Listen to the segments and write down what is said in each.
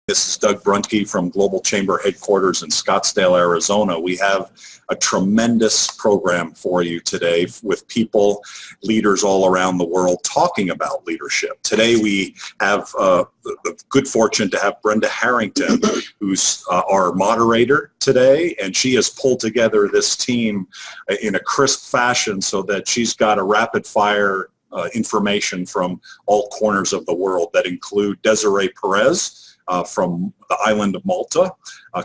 This is Doug Brunke from Global Chamber Headquarters in Scottsdale, Arizona. We have a tremendous program for you today with people, leaders all around the world talking about leadership. Today we have the good fortune to have Brenda Harrington, who's our moderator today, and she has pulled together this team in a crisp fashion so that she's got a rapid fire information from all corners of the world that include Desiree Perez, from the island of Malta,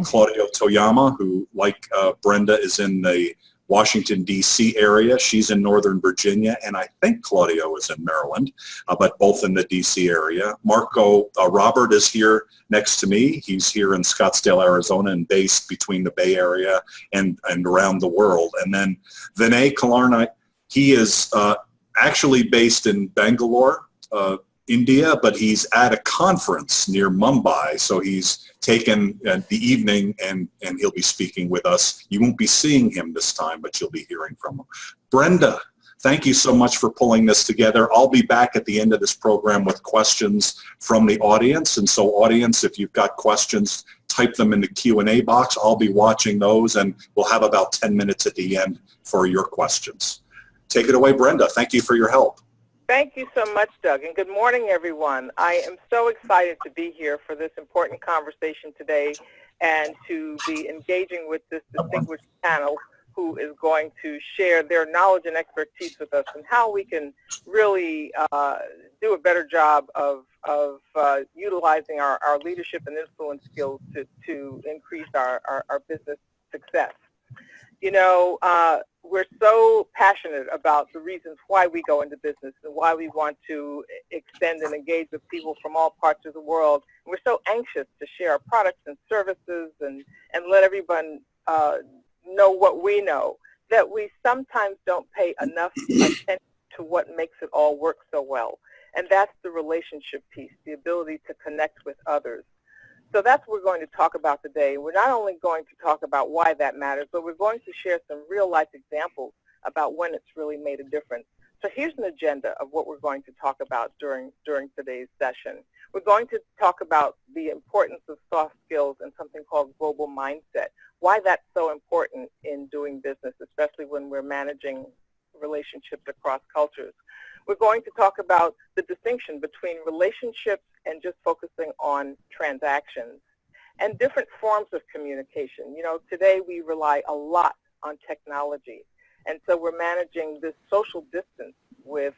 Claudio Toyama, who, like Brenda, is in the Washington, D.C. area. She's in Northern Virginia, and I think Claudio is in Maryland, but both in the D.C. area. Robert is here next to me. He's here in Scottsdale, Arizona, and based between the Bay Area and around the world. And then Vinay Kulkarni, he is actually based in Bangalore, India, but he's at a conference near Mumbai, so he's taken the evening and he'll be speaking with us. You won't be seeing him this time, but you'll be hearing from him. Brenda, thank you so much for pulling this together. I'll be back at the end of this program with questions from the audience, and so audience, if you've got questions, type them in the Q&A box. I'll be watching those, and we'll have about 10 minutes at the end for your questions. Take it away, Brenda. Thank you for your help. Thank you so much, Doug, and good morning, everyone. I am so excited to be here for this important conversation today and to be engaging with this distinguished panel who is going to share their knowledge and expertise with us and how we can really do a better job of utilizing our leadership and influence skills to increase our business success. You know, we're so passionate about the reasons why we go into business and why we want to extend and engage with people from all parts of the world. And we're so anxious to share our products and services and let everyone know what we know, that we sometimes don't pay enough attention to what makes it all work so well. And that's the relationship piece, the ability to connect with others. So that's what we're going to talk about today. We're not only going to talk about why that matters, but we're going to share some real-life examples about when it's really made a difference. So here's an agenda of what we're going to talk about during today's session. We're going to talk about the importance of soft skills and something called global mindset, why that's so important in doing business, especially when we're managing relationships across cultures. We're going to talk about the distinction between relationships and just focusing on transactions and different forms of communication. You know, today we rely a lot on technology, and so we're managing this social distance with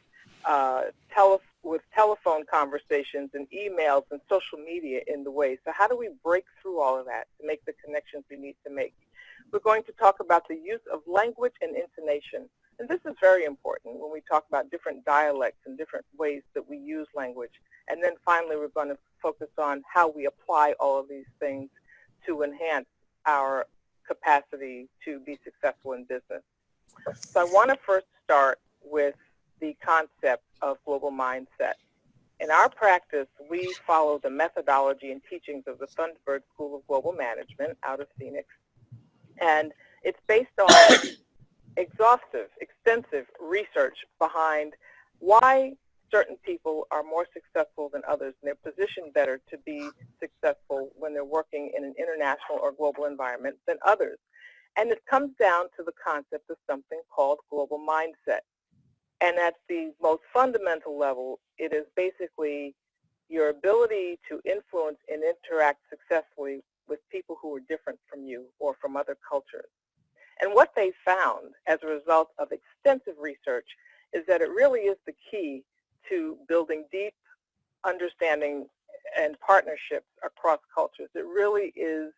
telephone conversations and emails and social media in the way. So how do we break through all of that to make the connections we need to make? We're going to talk about the use of language and intonation. And this is very important when we talk about different dialects and different ways that we use language. And then finally, we're going to focus on how we apply all of these things to enhance our capacity to be successful in business. So I want to first start with the concept of global mindset. In our practice, we follow the methodology and teachings of the Thunderbird School of Global Management out of Phoenix. And it's based on exhaustive, extensive research behind why certain people are more successful than others, and they're positioned better to be successful when they're working in an international or global environment than others. And it comes down to the concept of something called global mindset. And at the most fundamental level, it is basically your ability to influence and interact successfully with people who are different from you or from other cultures. And what they found as a result of extensive research is that it really is the key to building deep understanding and partnerships across cultures. It really is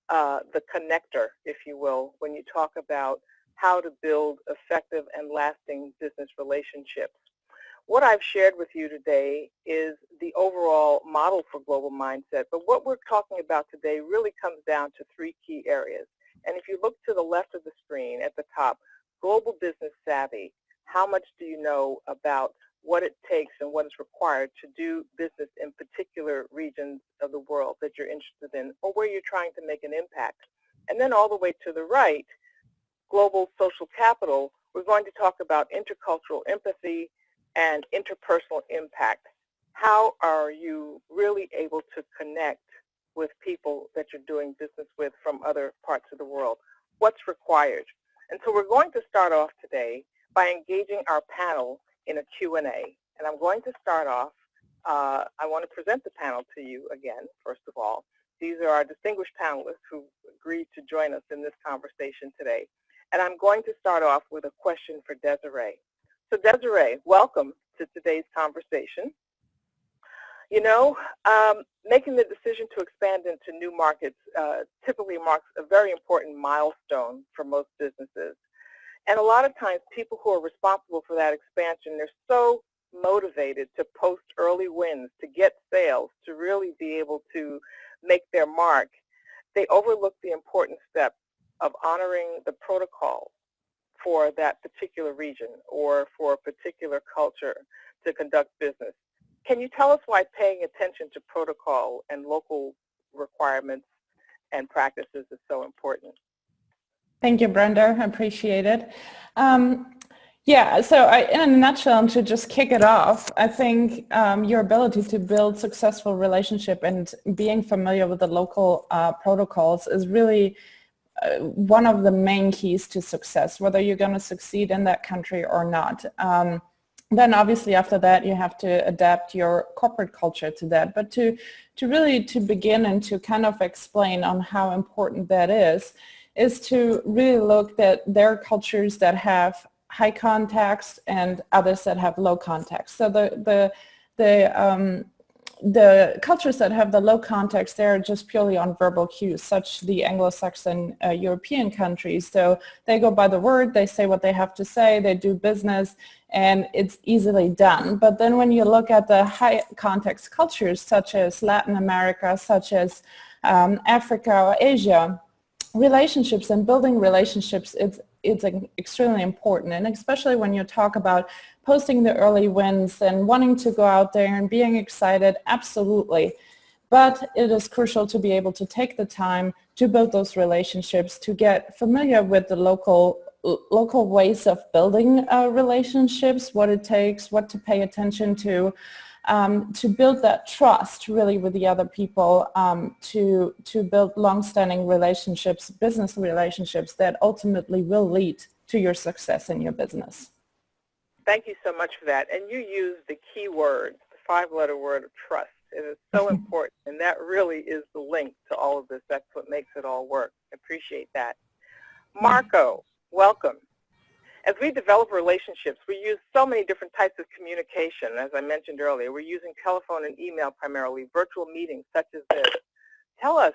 the connector, if you will, when you talk about how to build effective and lasting business relationships. What I've shared with you today is the overall model for global mindset, but what we're talking about today really comes down to three key areas. And if you look to the left of the screen at the top, global business savvy, how much do you know about what it takes and what is required to do business in particular regions of the world that you're interested in or where you're trying to make an impact? And then all the way to the right, global social capital, we're going to talk about intercultural empathy and interpersonal impact. How are you really able to connect with people that you're doing business with from other parts of the world? What's required? And so we're going to start off today by engaging our panel in a Q&A. And I'm going to start off, I want to present the panel to you again, first of all. These are our distinguished panelists who agreed to join us in this conversation today. And I'm going to start off with a question for Desiree. So Desiree, welcome to today's conversation. You know, making the decision to expand into new markets typically marks a very important milestone for most businesses. And a lot of times people who are responsible for that expansion, they're so motivated to post early wins, to get sales, to really be able to make their mark. They overlook the important step of honoring the protocol for that particular region or for a particular culture to conduct business. Can you tell us why paying attention to protocol and local requirements and practices is so important? Thank you, Brenda. I appreciate it. Yeah, so in a nutshell, to just kick it off, I think your ability to build successful relationship and being familiar with the local protocols is really one of the main keys to success, whether you're going to succeed in that country or not. Then obviously after that you have to adapt your corporate culture to that. But to really begin and to kind of explain on how important that is to really look at there are cultures that have high context and others that have low context. So the cultures that have the low context, they're just purely on verbal cues, such the Anglo-Saxon European countries. So they go by the word, they say what they have to say, they do business, and it's easily done. But then when you look at the high context cultures, such as Latin America, such as Africa or Asia, relationships and building relationships, it's extremely important. And especially when you talk about posting the early wins and wanting to go out there and being excited, absolutely. But it is crucial to be able to take the time to build those relationships, to get familiar with the local ways of building relationships, what it takes, what to pay attention to build that trust really with the other people, to build long-standing relationships, business relationships that ultimately will lead to your success in your business. Thank you so much for that. And you used the key word, the 5-letter word of trust. It is so important, and that really is the link to all of this. That's what makes it all work. I appreciate that. Marco, welcome. As we develop relationships, we use so many different types of communication. As I mentioned earlier, we're using telephone and email primarily, virtual meetings such as this. Tell us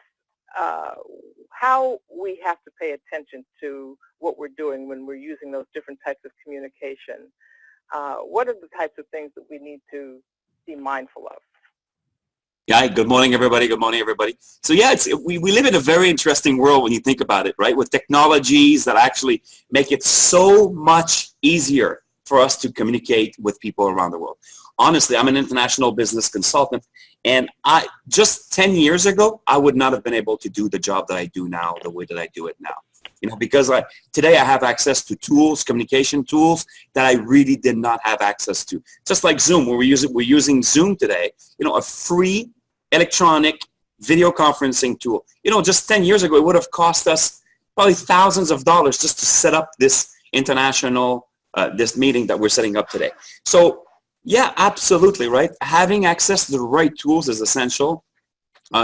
how we have to pay attention to what we're doing when we're using those different types of communication. What are the types of things that we need to be mindful of? Yeah, good morning, everybody. Good morning, everybody. So yeah, we live in a very interesting world when you think about it, right? With technologies that actually make it so much easier for us to communicate with people around the world. Honestly, I'm an international business consultant, and just 10 years ago, I would not have been able to do the job that I do now the way that I do it now. You know, because today I have access to tools, communication tools that I really did not have access to. Just like Zoom, where we're using Zoom today, you know, a free electronic video conferencing tool. You know, just 10 years ago, it would have cost us probably thousands of dollars just to set up this international, this meeting that we're setting up today. So yeah, absolutely, right? Having access to the right tools is essential.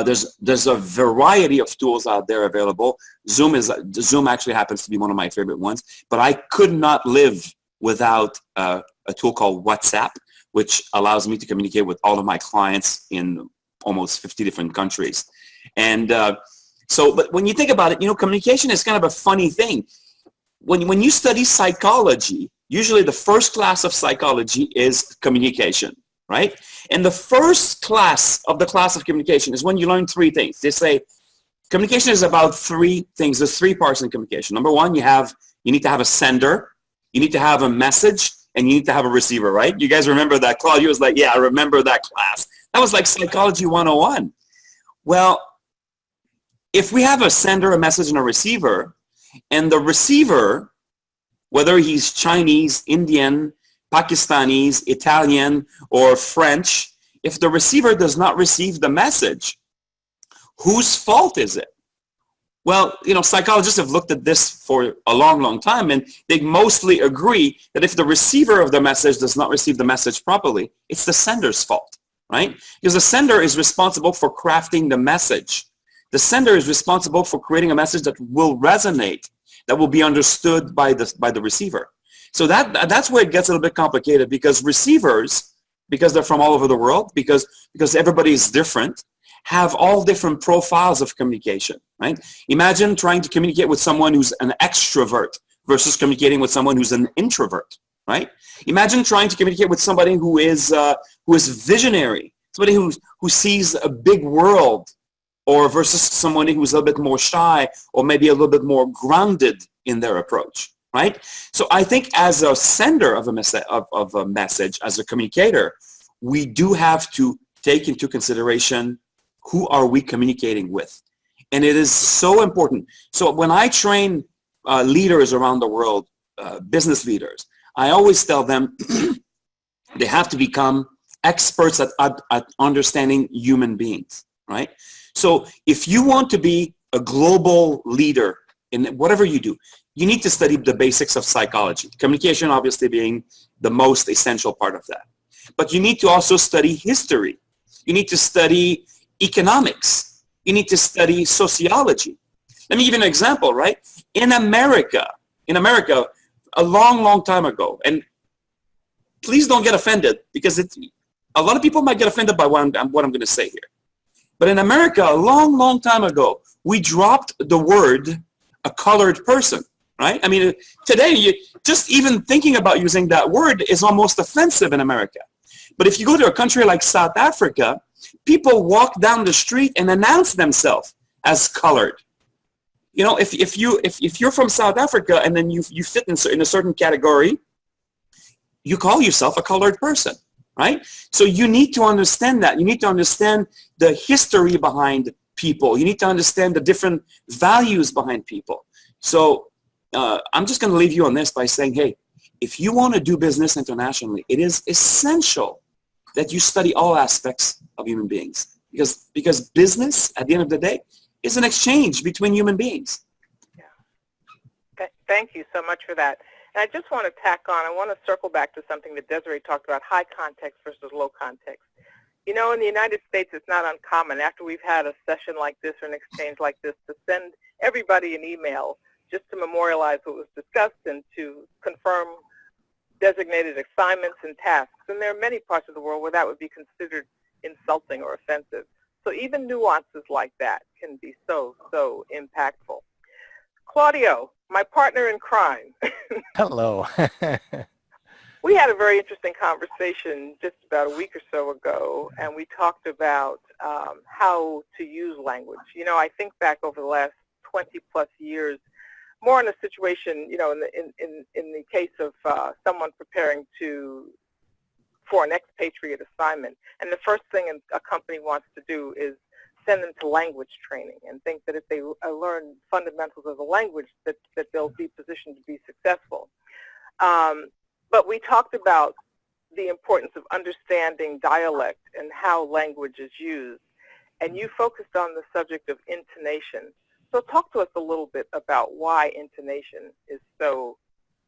There's a variety of tools out there available. Zoom actually happens to be one of my favorite ones, but I could not live without a tool called WhatsApp, which allows me to communicate with all of my clients in almost 50 different countries. And but when you think about it, you know, communication is kind of a funny thing. When you study psychology, usually the first class of psychology is communication, right? And the first class of communication is when you learn 3 things. They say communication is about 3 things. There's 3 parts in communication. Number 1, you need to have a sender, you need to have a message, and you need to have a receiver, right? You guys remember that? Claudio was like, yeah, I remember that class. That was like Psychology 101. Well, if we have a sender, a message, and a receiver, and the receiver, whether he's Chinese, Indian, Pakistanis, Italian, or French, if the receiver does not receive the message, Whose fault is it? Well, psychologists have looked at this for a long, long time, and they mostly agree that if the receiver of the message does not receive the message properly, it's the sender's fault, right? Because the sender is responsible for crafting the message. The sender is responsible for creating a message that will resonate, that will be understood by the receiver. So that's where it gets a little bit complicated, because receivers, because they're from all over the world, because everybody is different, have all different profiles of communication, right? Imagine trying to communicate with someone who's an extrovert versus communicating with someone who's an introvert, right? Imagine trying to communicate with somebody who is visionary, somebody who sees a big world, or versus somebody who's a little bit more shy, or maybe a little bit more grounded in their approach, right? So I think as a sender of a message, as a communicator, we do have to take into consideration who are we communicating with. And it is so important. So when I train leaders around the world, business leaders, I always tell them they have to become experts at understanding human beings, right? So if you want to be a global leader in whatever you do, you need to study the basics of psychology. Communication obviously being the most essential part of that. But you need to also study history. You need to study economics. You need to study sociology. Let me give you an example, right? In America, a long, long time ago, and please don't get offended, because a lot of people might get offended by what I'm going to say here. But in America, a long, long time ago, we dropped the word a colored person, right? I mean, today, just even thinking about using that word is almost offensive in America. But if you go to a country like South Africa, people walk down the street and announce themselves as colored. If you're from South Africa and then you fit in a certain category, you call yourself a colored person, right? So you need to understand that. You need to understand the history behind people. You need to understand the different values behind people. So I'm just going to leave you on this by saying, hey, if you want to do business internationally, it is essential that you study all aspects of human beings, because business, at the end of the day, is an exchange between human beings. Yeah. Thank you so much for that. And I just want to tack on, I want to circle back to something that Desiree talked about, high context versus low context. In the United States, it's not uncommon after we've had a session like this or an exchange like this to send everybody an email just to memorialize what was discussed and to confirm designated assignments and tasks. And there are many parts of the world where that would be considered insulting or offensive. So even nuances like that can be so, so impactful. Claudio, my partner in crime. Hello. We had a very interesting conversation just about a week or so ago, and we talked about how to use language. I think back over the last 20 plus years, more in a situation, in the case of someone preparing for an expatriate assignment, and the first thing a company wants to do is send them to language training and think that if they learn fundamentals of the language that they'll be positioned to be successful. But we talked about the importance of understanding dialect and how language is used, and you focused on the subject of intonation. So talk to us a little bit about why intonation is so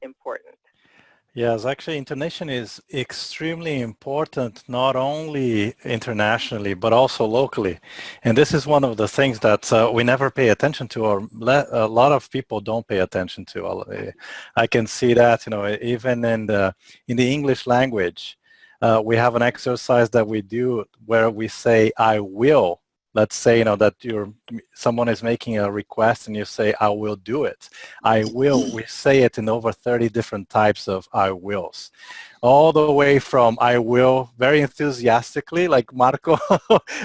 important. Yes, actually, intonation is extremely important, not only internationally, but also locally. And this is one of the things that we never pay attention to, or a lot of people don't pay attention to. I can see that, even in the English language, we have an exercise that we do where we say, I will. Let's say, that someone is making a request and you say, I will do it. I will, we say it in over 30 different types of I wills. All the way from I will very enthusiastically, like Marco,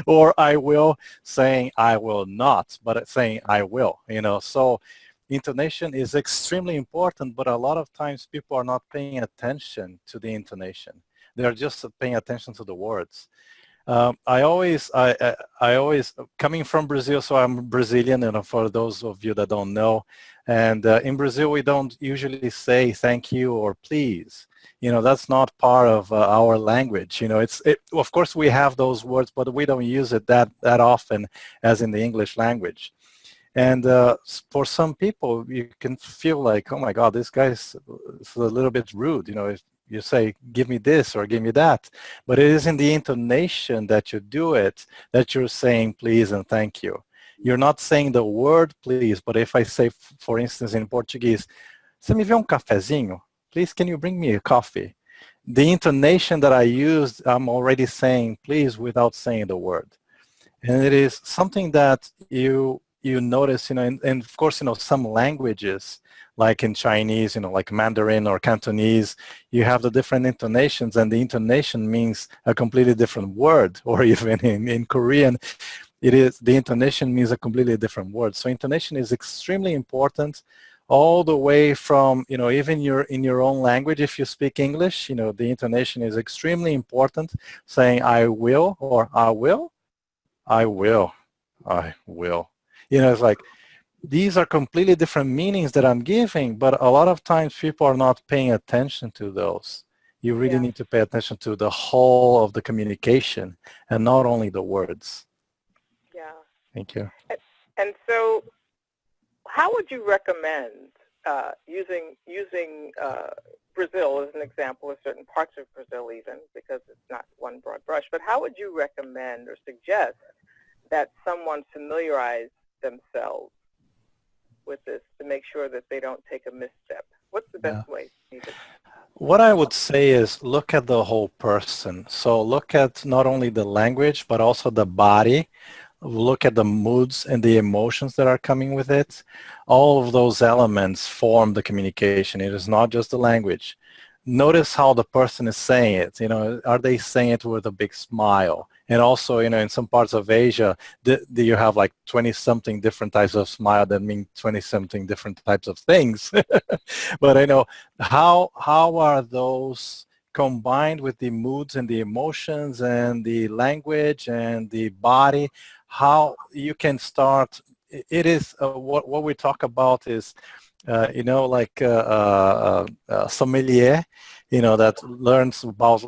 or I will saying I will not, but it's saying I will, So intonation is extremely important, but a lot of times people are not paying attention to the intonation. They're just paying attention to the words. I always, coming from Brazil, so I'm Brazilian, and for those of you that don't know, and in Brazil we don't usually say thank you or please. You know, that's not part of our language. You know, of course we have those words, but we don't use it that often as in the English language. And for some people, you can feel like, oh my God, this guy's a little bit rude. You know, if you say, give me this or give me that. But it is in the intonation that you do it that you're saying please and thank you. You're not saying the word please, but if I say, for instance, in Portuguese, você me vê cafezinho? Please, can you bring me a coffee? The intonation that I used, I'm already saying please without saying the word. And it is something that you notice, you know, and of course, you know, some languages, like in Chinese, you know, like Mandarin or Cantonese, you have the different intonations, and the intonation means a completely different word. Or even in Korean, the intonation means a completely different word. So intonation is extremely important, all the way from, you know, even in your own language. If you speak English, you know, the intonation is extremely important. Saying I will or I will, I will, I will. You know, it's like, these are completely different meanings that I'm giving, but a lot of times people are not paying attention to those. You really need to pay attention to the whole of the communication and not only the words. Yeah. Thank you. And so how would you recommend using Brazil as an example, or certain parts of Brazil even, because it's not one broad brush, but how would you recommend or suggest that someone familiarize themselves with this to make sure that they don't take a misstep? What's the best way? What I would say is look at the whole person. So look at not only the language, but also the body. Look at the moods and the emotions that are coming with it. All of those elements form the communication. It is not just the language. Notice how the person is saying it. You know, are they saying it with a big smile? And also, you know, in some parts of Asia, you have like 20-something different types of smile that mean 20-something different types of things. But I know, how are those combined with the moods and the emotions and the language and the body, how you can start? It is what we talk about is, you know, like sommelier, you know, that learns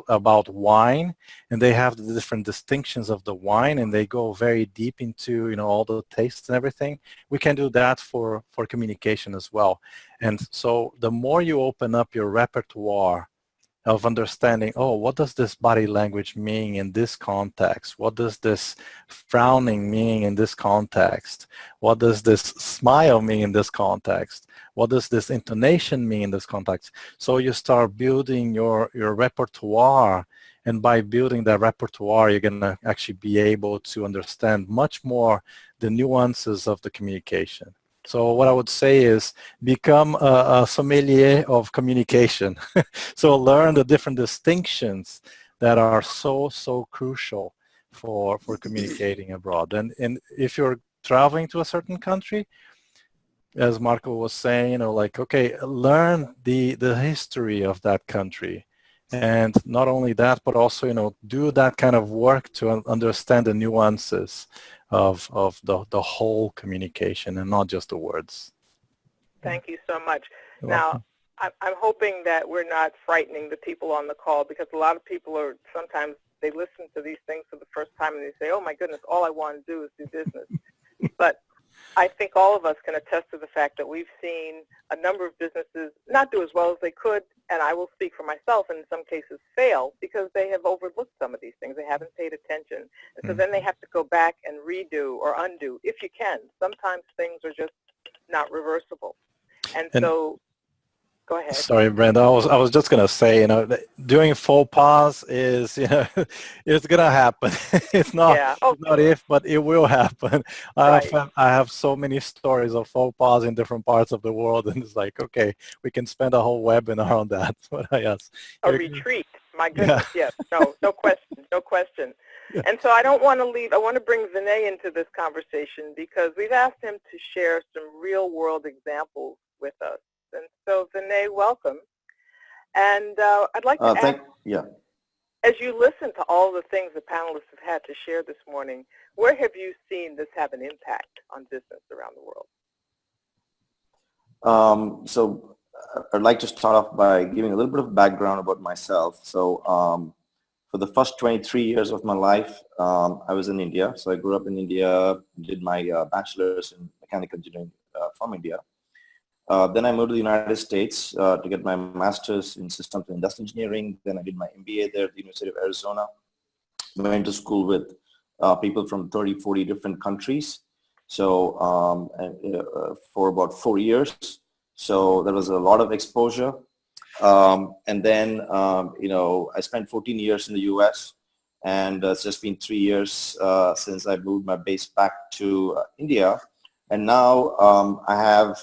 about wine, and they have the different distinctions of the wine, and they go very deep into, you know, all the tastes and everything. We can do that for communication as well. And so the more you open up your repertoire of understanding, oh, what does this body language mean in this context? What does this frowning mean in this context? What does this smile mean in this context? What does this intonation mean in this context? So you start building your repertoire, and by building that repertoire, you're going to actually be able to understand much more the nuances of the communication. So what I would say is become a sommelier of communication. So learn the different distinctions that are so crucial for communicating abroad. And if you're traveling to a certain country, as Marco was saying, you know, like, okay, learn the history of that country. And not only that, but also, you know, do that kind of work to understand the nuances of the whole communication and not just the words. Thank you so much. Now, I'm hoping that we're not frightening the people on the call, because a lot of people are, sometimes they listen to these things for the first time and they say, oh my goodness, all I want to do is do business. But I think all of us can attest to the fact that we've seen a number of businesses not do as well as they could, and I will speak for myself, and in some cases fail because they have overlooked some of these things. They haven't paid attention. And so then they have to go back and redo or undo, if you can. Sometimes things are just not reversible. And so, go ahead. Sorry, Brenda. I was just gonna say, you know, doing faux pas is, you know, it's gonna happen. It's not, it's not if, but it will happen. I have so many stories of faux pas in different parts of the world, and it's like, okay, we can spend a whole webinar on that. But yes, a retreat. My goodness, yes. No question, no question. And so I don't want to leave. I want to bring Vinay into this conversation because we've asked him to share some real-world examples with us. And so, Vinay, welcome. And I'd like to ask... As you listen to all the things the panelists have had to share this morning, where have you seen this have an impact on business around the world? So I'd like to start off by giving a little bit of background about myself. So for the first 23 years of my life, I was in India. So I grew up in India, did my bachelor's in mechanical engineering from India. Then I moved to the United States to get my master's in systems and industrial engineering. Then I did my MBA there at the University of Arizona. Went to school with people from 30, 40 different countries. So for about 4 years. So there was a lot of exposure. And then, I spent 14 years in the US, and it's just been 3 years since I moved my base back to India. And now I have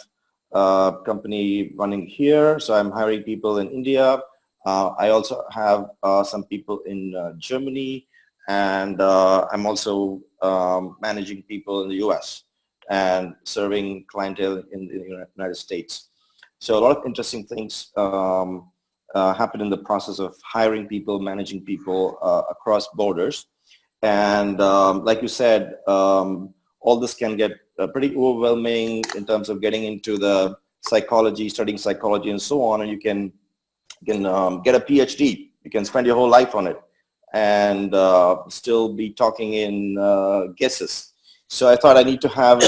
a company running here. So I'm hiring people in India. I also have some people in Germany, and I'm also managing people in the US and serving clientele in the United States. So a lot of interesting things happen in the process of hiring people, managing people across borders. And like you said, all this can get pretty overwhelming in terms of getting into the psychology, studying psychology and so on, and you can get a PhD. You can spend your whole life on it and still be talking in guesses. So I thought I need to have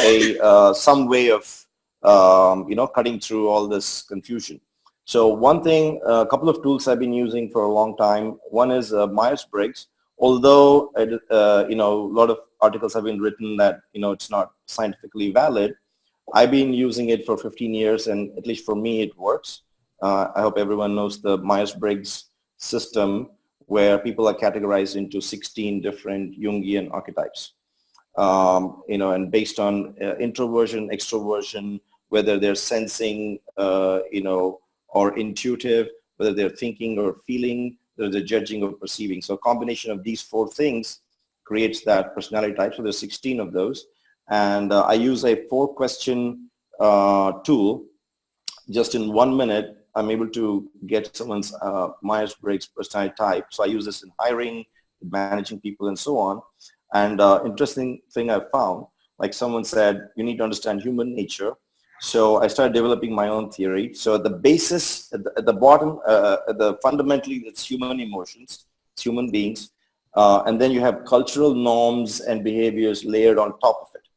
some way of cutting through all this confusion. So one thing, a couple of tools I've been using for a long time. One is Myers-Briggs. Although a lot of articles have been written that it's not scientifically valid, I've been using it for 15 years, and at least for me, it works. I hope everyone knows the Myers-Briggs system, where people are categorized into 16 different Jungian archetypes. And based on introversion, extroversion, whether they're sensing, or intuitive, whether they're thinking or feeling, whether they're judging or perceiving. So a combination of these 4 things creates that personality type. So there's 16 of those. And I use a 4-question tool. Just in 1 minute, I'm able to get someone's Myers-Briggs personality type. So I use this in hiring, managing people, and so on. And interesting thing I found, like someone said, you need to understand human nature. So I started developing my own theory. So at the basis, at the bottom, fundamentally, it's human emotions, it's human beings. And then you have cultural norms and behaviors layered on top of it.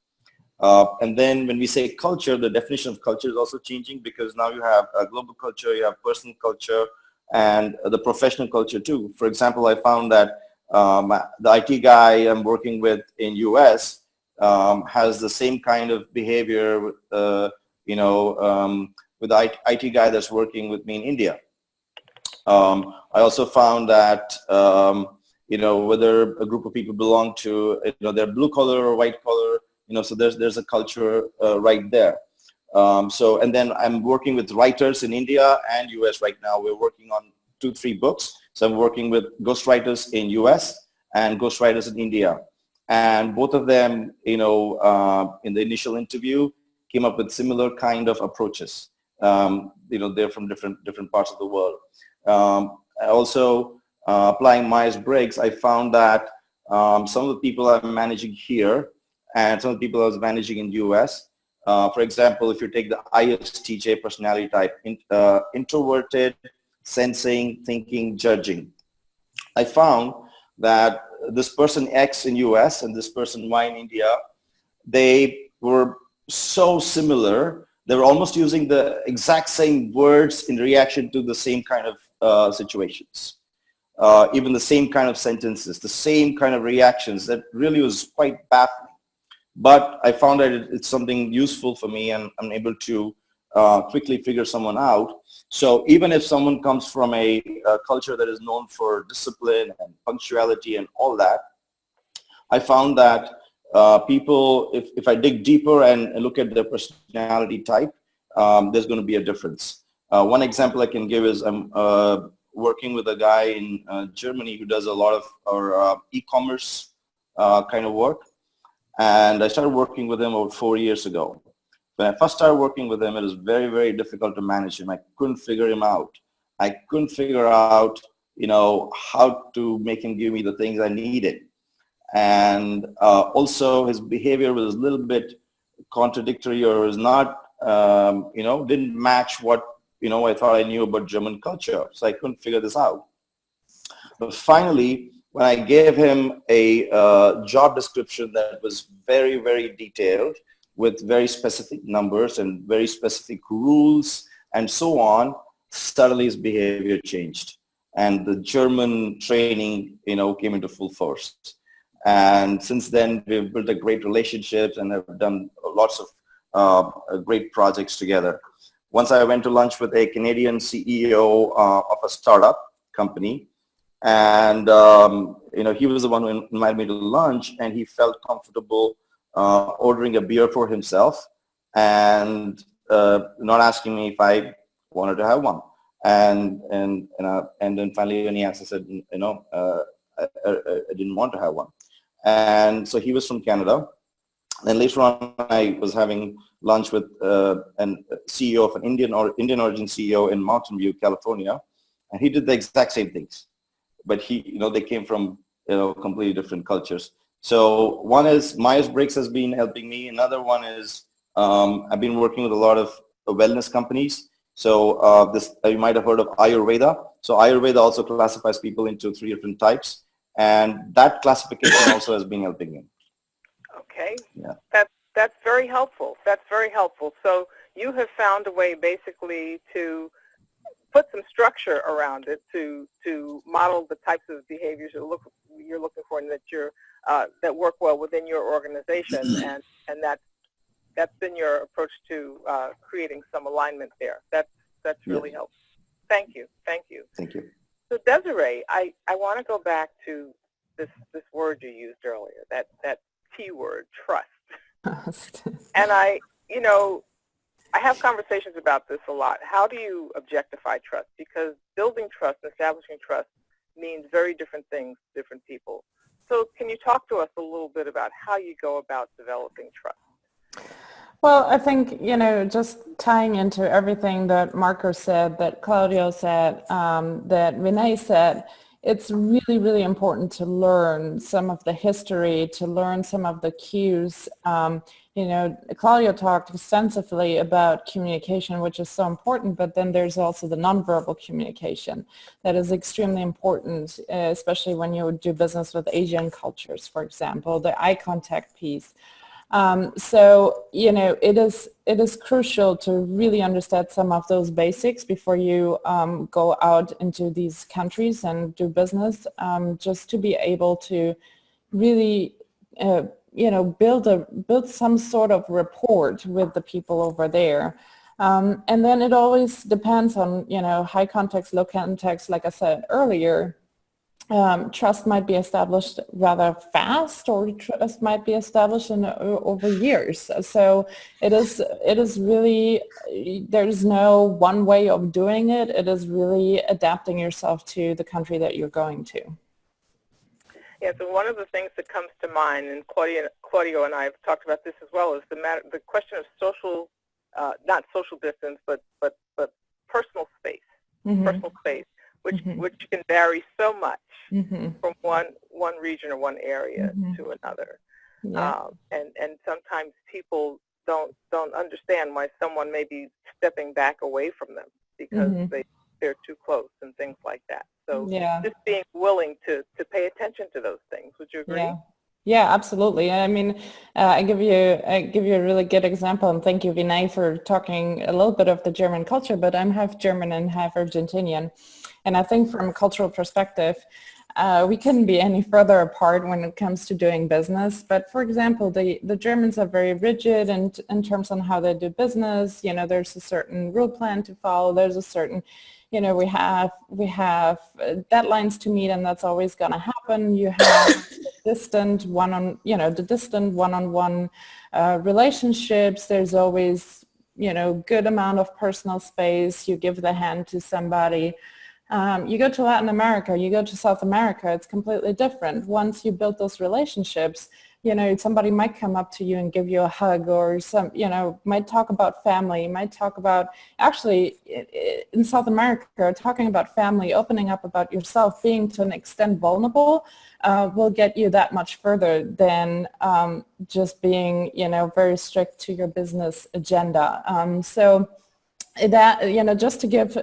And then when we say culture, the definition of culture is also changing, because now you have a global culture, you have personal culture, and the professional culture too. For example, I found that the IT guy I'm working with in US has the same kind of behavior with the IT guy that's working with me in India. I also found that whether a group of people belong to they're blue collar or white collar, so there's a culture right there. And then I'm working with writers in India and US right now. We're working on 2-3 books. So I'm working with ghostwriters in US and ghostwriters in India. And both of them, in the initial interview, came up with similar kind of approaches. They're from different parts of the world. Also, applying Myers-Briggs, I found that some of the people I'm managing here and some of the people I was managing in the US, for example, if you take the ISTJ personality type, introverted, sensing, thinking, judging, I found that this person X in US and this person Y in India, they were so similar. They were almost using the exact same words in reaction to the same kind of situations. Even the same kind of sentences, the same kind of reactions. That really was quite baffling. But I found that it's something useful for me, and I'm able to quickly figure someone out. So even if someone comes from a culture that is known for discipline and punctuality and all that, I found that people, if I dig deeper and look at their personality type, there's going to be a difference. One example I can give is I'm working with a guy in Germany who does a lot of our e-commerce kind of work. And I started working with him about 4 years ago. When I first started working with him, it was very, very difficult to manage him. I couldn't figure him out. I couldn't figure out how to make him give me the things I needed. And also his behavior was a little bit contradictory, or was not, didn't match what, I thought I knew about German culture. So I couldn't figure this out. But finally, when I gave him a job description that was very, very detailed with very specific numbers and very specific rules and so on, suddenly his behavior changed. And the German training, came into full force. And since then, we've built a great relationships and have done lots of great projects together. Once I went to lunch with a Canadian CEO of a startup company, and he was the one who invited me to lunch, and he felt comfortable ordering a beer for himself and not asking me if I wanted to have one. And then finally, when he asked, I said, I didn't want to have one. And so he was from Canada. Then later on, I was having lunch with a CEO of an Indian origin CEO in Mountain View, California, and he did the exact same things. But they came from completely different cultures. So one is Myers-Briggs has been helping me. Another one is I've been working with a lot of wellness companies. So this you might have heard of Ayurveda. So Ayurveda also classifies people into 3 different types, and that classification also has been helping me. Okay. Yeah. That's very helpful. That's very helpful. So you have found a way basically to put some structure around it to model the types of behaviors you're looking for and that work well within your organization, and that's been your approach to creating some alignment there. That's really helpful. Thank you. Thank you. Thank you. So Desiree, I want to go back to this word you used earlier, that T word, trust. And I have conversations about this a lot. How do you objectify trust? Because building trust, establishing trust means very different things to different people. So can you talk to us a little bit about how you go about developing trust? Well, I think, just tying into everything that Marco said, that Claudio said, that Vinay said, it's really, really important to learn some of the history, to learn some of the cues. Claudio talked extensively about communication, which is so important, but then there's also the nonverbal communication that is extremely important, especially when you do business with Asian cultures, for example, the eye contact piece. So, it is crucial to really understand some of those basics before you go out into these countries and do business, just to be able to really, build some sort of rapport with the people over there. And then it always depends on, high context, low context, like I said earlier. Trust might be established rather fast, or trust might be established over years. So it is really, there's no one way of doing it. It is really adapting yourself to the country that you're going to. Yeah, so one of the things that comes to mind, and Claudio and I have talked about this as well, is the question of social, not social distance, but personal space, personal space. Which can vary so much from one region or one area to another, and sometimes people don't understand why someone may be stepping back away from them because they're too close and things like that. So just being willing to pay attention to those things. Would you agree? Yeah, absolutely. I mean, I give you a really good example, and thank you, Vinay, for talking a little bit of the German culture. But I'm half German and half Argentinian, and I think from a cultural perspective, we couldn't be any further apart when it comes to doing business. But for example, the Germans are very rigid in terms on how they do business. There's a certain rule plan to follow. There's a certain we have deadlines to meet, and that's always going to happen. You have the distant one-on-one relationships. There's always, good amount of personal space. You give the hand to somebody. You go to Latin America, you go to South America, it's completely different. Once you build those relationships, somebody might come up to you and give you a hug, or might talk about family, might talk about, actually, in South America, talking about family, opening up about yourself, being to an extent vulnerable, will get you that much further than just being, very strict to your business agenda. So that, just to give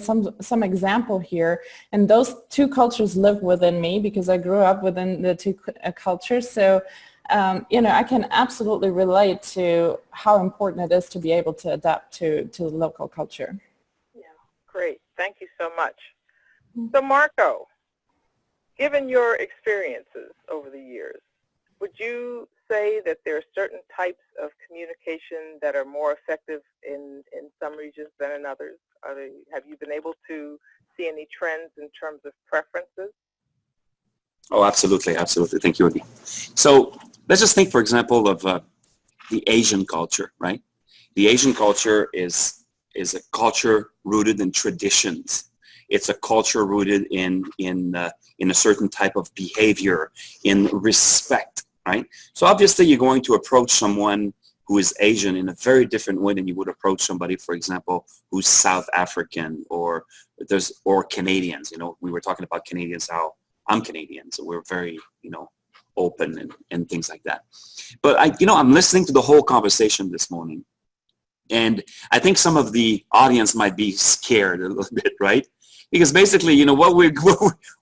some example here, and those two cultures live within me because I grew up within the two cultures. So, I can absolutely relate to how important it is to be able to adapt to the local culture. Yeah, great. Thank you so much. So, Marco, given your experiences over the years, would you say that there are certain types of communication that are more effective in some regions than in others? Have you been able to see any trends in terms of preferences? Oh, absolutely, absolutely. Thank you, Adi. So let's just think, for example, of the Asian culture, right? The Asian culture is a culture rooted in traditions. It's a culture rooted in a certain type of behavior, in respect, right? So obviously you're going to approach someone who is Asian in a very different way than you would approach somebody, for example, who's South African or Canadians. We were talking about Canadians, how I'm Canadian, so we're very, open and things like that. But I'm listening to the whole conversation this morning, and I think some of the audience might be scared a little bit, right? Because basically, what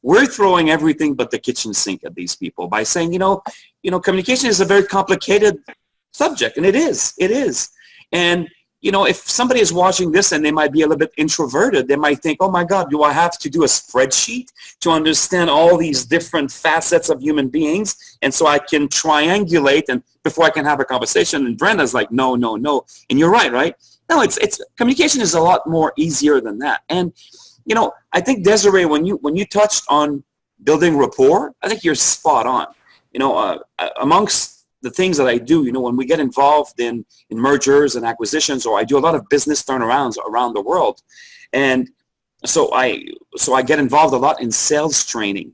we're throwing everything but the kitchen sink at these people by saying, communication is a very complicated subject, and it is. And if somebody is watching this and they might be a little bit introverted, they might think, oh my God, do I have to do a spreadsheet to understand all these different facets of human beings? And so I can triangulate and before I can have a conversation. And Brenda's like, no. And you're right? No, it's communication is a lot more easier than that. And, I think Desiree, when you touched on building rapport, I think you're spot on. Amongst the things that I do, when we get involved in mergers and acquisitions, or I do a lot of business turnarounds around the world. And so I get involved a lot in sales training.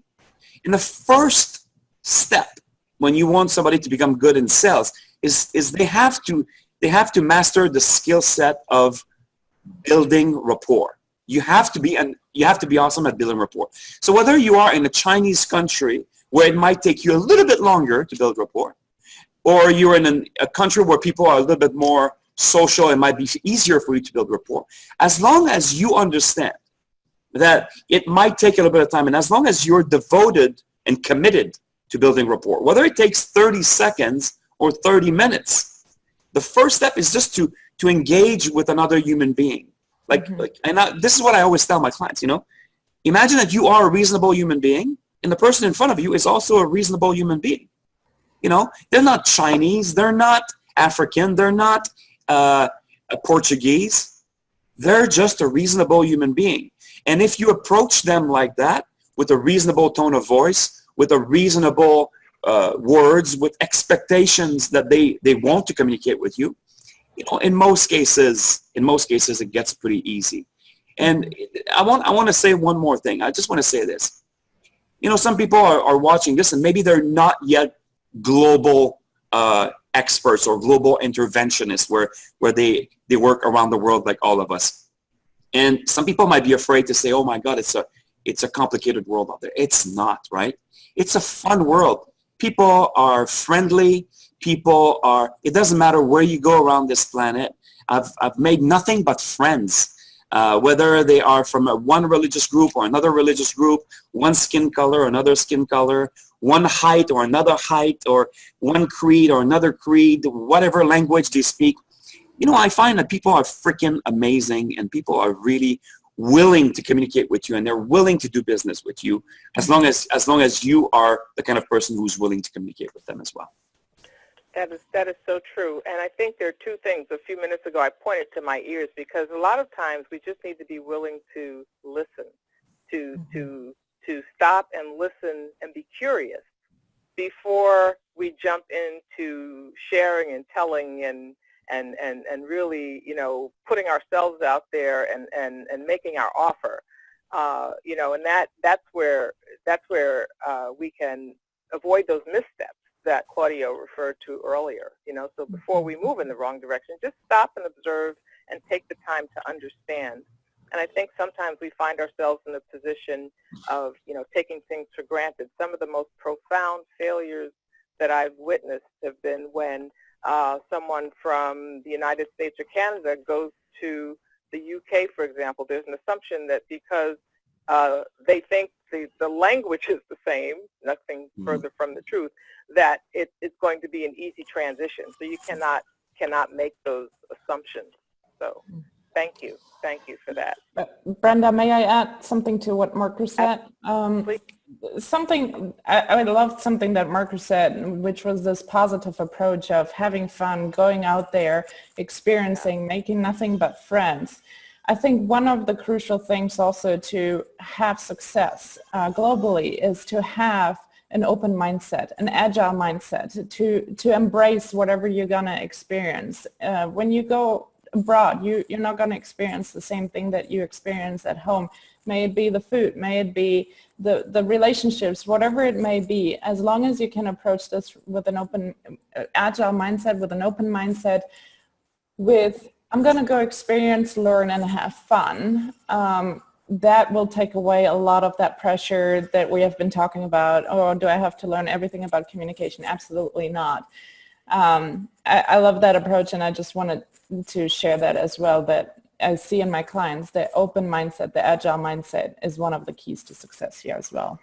And the first step when you want somebody to become good in sales is they have to master the skill set of building rapport. You have to be awesome at building rapport. So whether you are in a Chinese country where it might take you a little bit longer to build rapport, or you're in a country where people are a little bit more social, it might be easier for you to build rapport. As long as you understand that it might take a little bit of time, and as long as you're devoted and committed to building rapport, whether it takes 30 seconds or 30 minutes, the first step is just to engage with another human being. This is what I always tell my clients, imagine that you are a reasonable human being, and the person in front of you is also a reasonable human being. They're not Chinese, they're not African, they're not Portuguese. They're just a reasonable human being. And if you approach them like that, with a reasonable tone of voice, with a reasonable words, with expectations that they want to communicate with you, in most cases it gets pretty easy. And I want to say one more thing. I just want to say this. Some people are watching this and maybe they're not yet global experts or global interventionists where they work around the world like all of us. And some people might be afraid to say, oh my God, it's a complicated world out there. It's not, right? It's a fun world. People are friendly. It doesn't matter where you go around this planet. I've made nothing but friends. Whether they are from one religious group or another religious group, one skin color, another skin color, one height or another height, or one creed or another creed, whatever language they speak. I find that people are freaking amazing, and people are really willing to communicate with you, and they're willing to do business with you as long as you are the kind of person who's willing to communicate with them as well. That is so true. And I think there are two things. A few minutes ago, I pointed to my ears because a lot of times we just need to be willing to listen, to stop and listen and be curious before we jump into sharing and telling and really, putting ourselves out there and making our offer. And that's where we can avoid those missteps that Claudio referred to earlier. So before we move in the wrong direction, just stop and observe and take the time to understand. And I think sometimes we find ourselves in a position of, taking things for granted. Some of the most profound failures that I've witnessed have been when someone from the United States or Canada goes to the UK, for example. There's an assumption that because they think the language is the same, nothing further from the truth, that it's going to be an easy transition. So you cannot make those assumptions. So thank you for that. Brenda, may I add something to what Marcus said? Please. I loved something that Marcus said, which was this positive approach of having fun, going out there, experiencing, making nothing but friends. I think one of the crucial things also to have success globally is to have an open mindset, an agile mindset, to embrace whatever you're going to experience. When you go abroad, you're not going to experience the same thing that you experience at home. May it be the food, may it be the relationships, whatever it may be, as long as you can approach this with an open, agile mindset, with an open mindset, with I'm going to go experience, learn, and have fun. That will take away a lot of that pressure that we have been talking about. Oh, do I have to learn everything about communication? Absolutely not. I love that approach, and I just wanted to share that as well, that I see in my clients, the open mindset, the agile mindset is one of the keys to success here as well.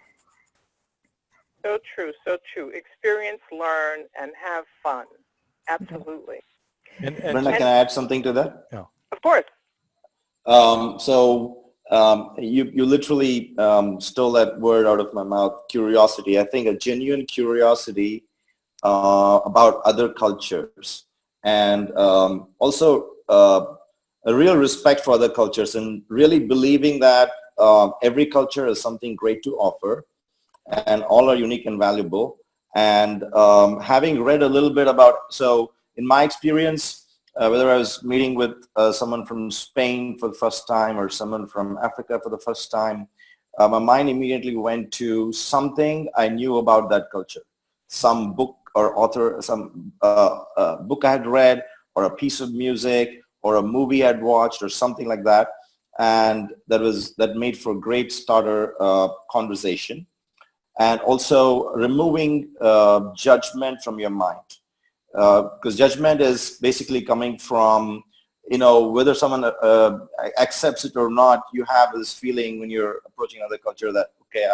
So true, so true. Experience, learn, and have fun. Absolutely. And Brenda, can I add something to that? Yeah. Of course. You literally stole that word out of my mouth, curiosity. I think a genuine curiosity about other cultures, and also a real respect for other cultures, and really believing that every culture has something great to offer and all are unique and valuable. And having read a little bit about, so in my experience, whether I was meeting with someone from Spain for the first time or someone from Africa for the first time, my mind immediately went to something I knew about that culture, some book or author, some book I had read, or a piece of music, or a movie I'd watched, or something like that, and that made for a great starter conversation, and also removing judgment from your mind. Because judgment is basically coming from, whether someone accepts it or not, you have this feeling when you're approaching another culture that, okay,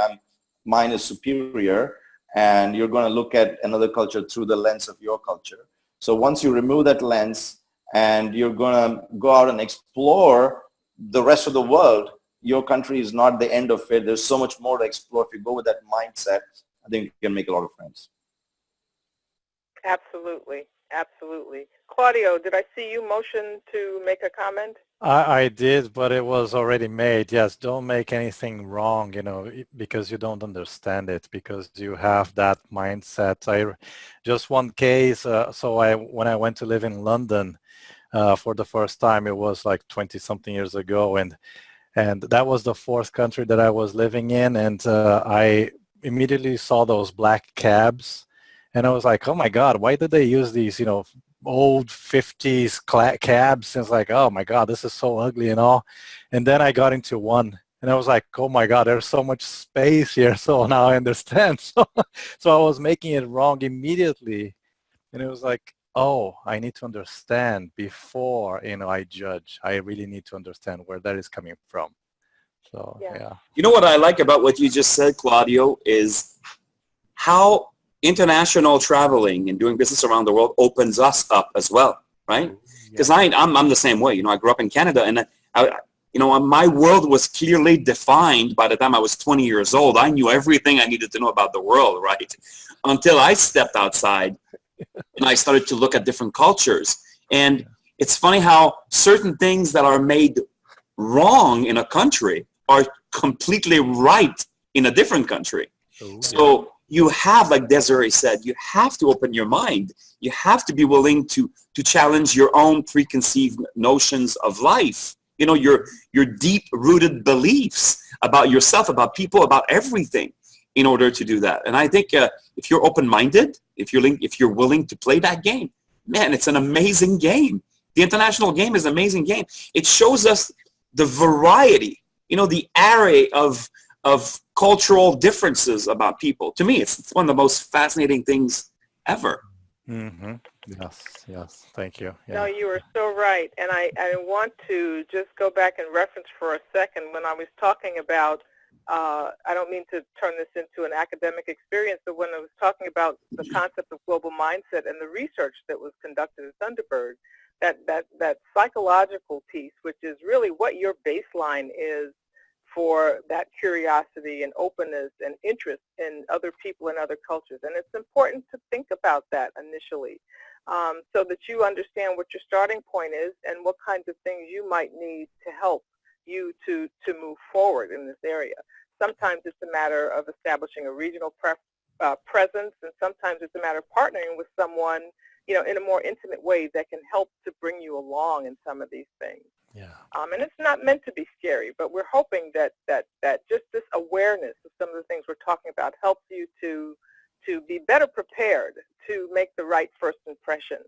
mine is superior, and you're going to look at another culture through the lens of your culture. So once you remove that lens and you're going to go out and explore the rest of the world, your country is not the end of it. There's so much more to explore. If you go with that mindset, I think you can make a lot of friends. Absolutely. Absolutely. Claudio, did I see you motion to make a comment? I did, but it was already made. Yes, don't make anything wrong, because you don't understand it, because you have that mindset. Just one case, when I went to live in London for the first time, it was like 20-something years ago, and that was the fourth country that I was living in, and I immediately saw those black cabs. And I was like, oh my God, why did they use these, old 50s cabs? And it's like, oh my God, this is so ugly and all. And then I got into one and I was like, oh my God, there's so much space here. So now I understand. So I was making it wrong immediately. And it was like, oh, I need to understand before, I judge. I really need to understand where that is coming from. So, yeah. You know what I like about what you just said, Claudio, is how international traveling and doing business around the world opens us up as well, right? Because I'm the same way. I grew up in Canada, and my world was clearly defined by the time I was 20 years old. I knew everything I needed to know about the world, right? Until I stepped outside and I started to look at different cultures. And it's funny how certain things that are made wrong in a country are completely right in a different country. So you have, like Desiree said, you have to open your mind. You have to be willing to challenge your own preconceived notions of life. Your deep-rooted beliefs about yourself, about people, about everything. in order to do that. And I think if you're open-minded, if you're willing to play that game, man, it's an amazing game. The international game is an amazing game. It shows us the variety, the array of cultural differences about people. To me, it's one of the most fascinating things ever. Mm-hmm. Yes. Thank you. Yeah. No, you are so right. And I want to just go back and reference for a second when I was talking about, I don't mean to turn this into an academic experience, but when I was talking about the concept of global mindset and the research that was conducted at Thunderbird, that psychological piece, which is really what your baseline is for that curiosity and openness and interest in other people and other cultures. And it's important to think about that initially so that you understand what your starting point is and what kinds of things you might need to help you to move forward in this area. Sometimes it's a matter of establishing a regional presence, and sometimes it's a matter of partnering with someone, in a more intimate way that can help to bring you along in some of these things. Yeah. And it's not meant to be scary, but we're hoping that just this awareness of some of the things we're talking about helps you to be better prepared to make the right first impression.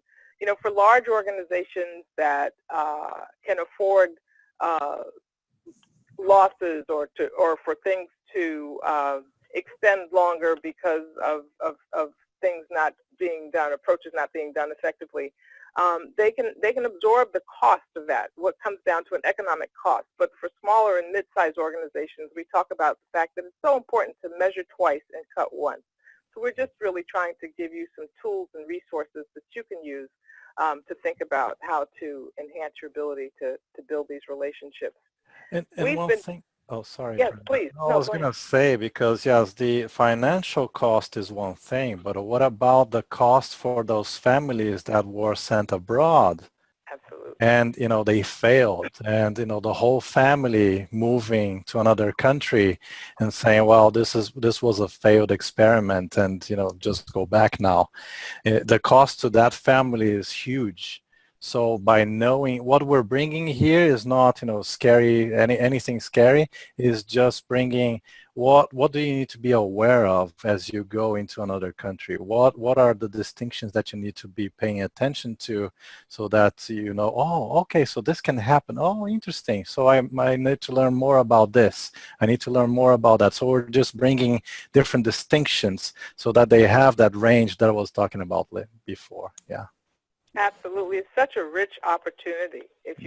For large organizations that can afford losses or for things to extend longer because of things not being done, approaches not being done effectively, they can absorb the cost of that, what comes down to an economic cost. But for smaller and mid-sized organizations, we talk about the fact that it's so important to measure twice and cut once. So we're just really trying to give you some tools and resources that you can use to think about how to enhance your ability to build these relationships. And one thing. Oh, sorry. Yes, Brenda. please. No, I was going to say, because yes, the financial cost is one thing, but what about the cost for those families that were sent abroad? Absolutely. And, they failed, and, the whole family moving to another country and saying, well, this was a failed experiment, and, just go back now. The cost to that family is huge. So by knowing what we're bringing here is not, scary, anything scary, is just bringing what do you need to be aware of as you go into another country? What are the distinctions that you need to be paying attention to so that oh, okay, so this can happen. Oh, interesting. So I need to learn more about this. I need to learn more about that. So we're just bringing different distinctions so that they have that range that I was talking about before. Yeah. Absolutely. It's such a rich opportunity if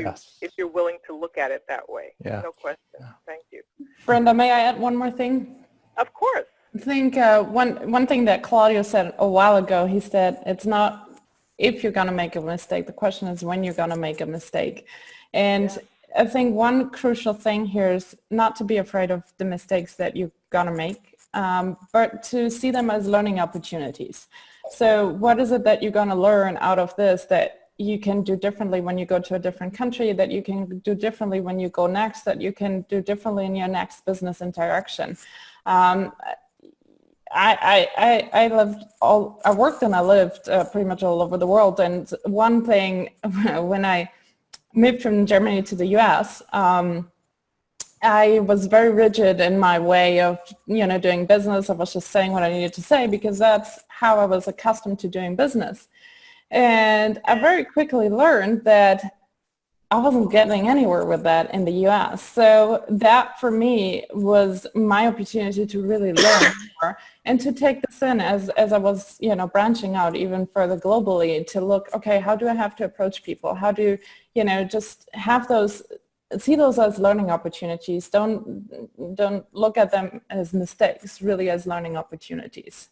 you're willing to look at it that way. Yeah. No question. Yeah. Thank you. Brenda, may I add one more thing? Of course. I think one thing that Claudio said a while ago, he said, it's not if you're going to make a mistake. The question is when you're going to make a mistake. And I think one crucial thing here is not to be afraid of the mistakes that you're going to make, but to see them as learning opportunities. So what is it that you're going to learn out of this that you can do differently when you go to a different country, that you can do differently when you go next, that you can do differently in your next business interaction? I worked and I lived pretty much all over the world. And one thing, when I moved from Germany to the US, I was very rigid in my way of, doing business. I was just saying what I needed to say because that's how I was accustomed to doing business. And I very quickly learned that I wasn't getting anywhere with that in the US. So that for me was my opportunity to really learn more and to take this in as I was, branching out even further globally to look, okay, how do I have to approach people? How do, just have those, see those as learning opportunities. Don't look at them as mistakes, really as learning opportunities.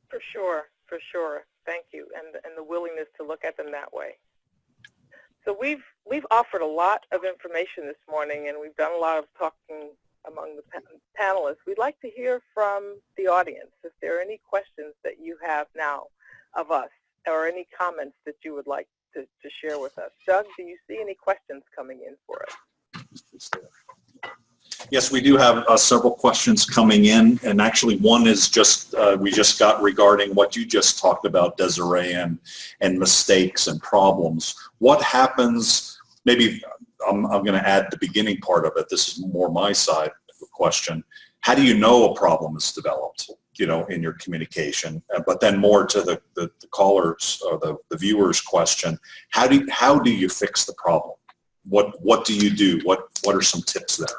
For sure. Thank you. And the willingness to look at them that way. So we've offered a lot of information this morning, and we've done a lot of talking among the panelists. We'd like to hear from the audience if there are any questions that you have now of us or any comments that you would like to share with us. Doug, do you see any questions coming in for us? Yes, we do have several questions coming in, and actually one is we just got regarding what you just talked about, Desiree, and mistakes and problems. What happens, maybe I'm going to add the beginning part of it, this is more my side of the question, how do you know a problem is developed, in your communication? But then more to the caller's or the viewer's question, how do you fix the problem? What do you do? What are some tips there?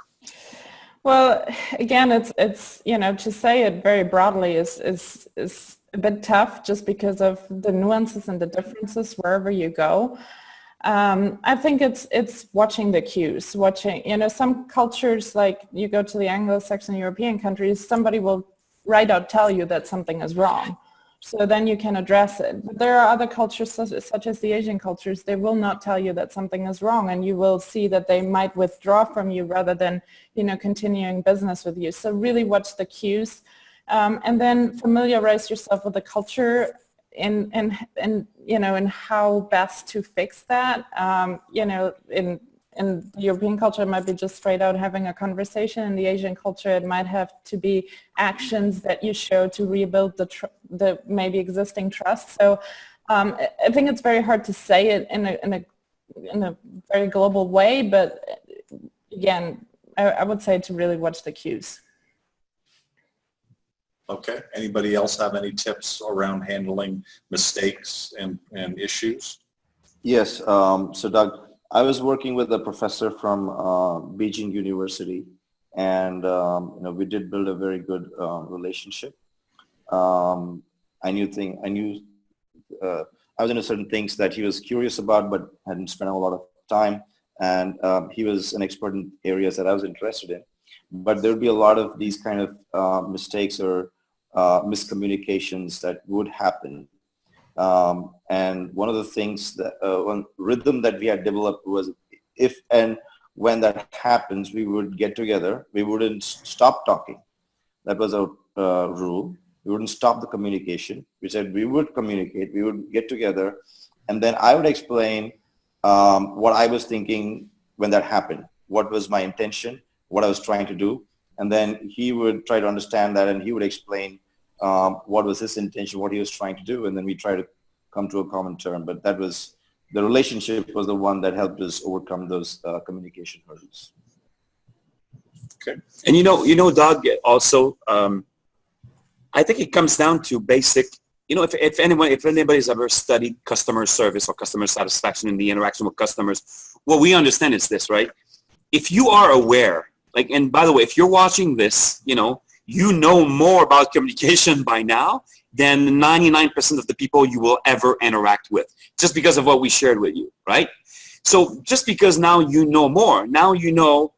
Well, again, it's to say it very broadly is a bit tough just because of the nuances and the differences wherever you go. I think it's watching the cues, some cultures, like you go to the Anglo-Saxon European countries, somebody will right out tell you that something is wrong. So then you can address it. But there are other cultures such as the Asian cultures, they will not tell you that something is wrong, and you will see that they might withdraw from you rather than, continuing business with you. So really watch the cues, and then familiarize yourself with the culture and how best to fix that. In the European culture, it might be just straight out having a conversation. In the Asian culture, it might have to be actions that you show to rebuild the maybe existing trust. So I think it's very hard to say it in a very global way, but again, I would say to really watch the cues. Okay. Anybody else have any tips around handling mistakes and issues? Yes. So Doug, I was working with a professor from Beijing University, and we did build a very good relationship. I was into certain things that he was curious about, but hadn't spent a lot of time. And he was an expert in areas that I was interested in. But there would be a lot of these kind of mistakes or miscommunications that would happen. And one of the things that one rhythm that we had developed was, if and when that happens, we would get together. We wouldn't stop talking. That was a rule. We wouldn't stop the communication. We said we would communicate. We would get together, and then I would explain what I was thinking when that happened. What was my intention? What I was trying to do, and then he would try to understand that, and he would explain what was his intention, what he was trying to do, and then we try to come to a common term. But that was, the relationship was the one that helped us overcome those communication hurdles. Okay. And Doug, also, I think it comes down to basic, if anybody's ever studied customer service or customer satisfaction in the interaction with customers, what we understand is this, right? If you are aware, and by the way, if you're watching this, you know more about communication by now than 99% of the people you will ever interact with, just because of what we shared with you, right? So just because now you know more, now you know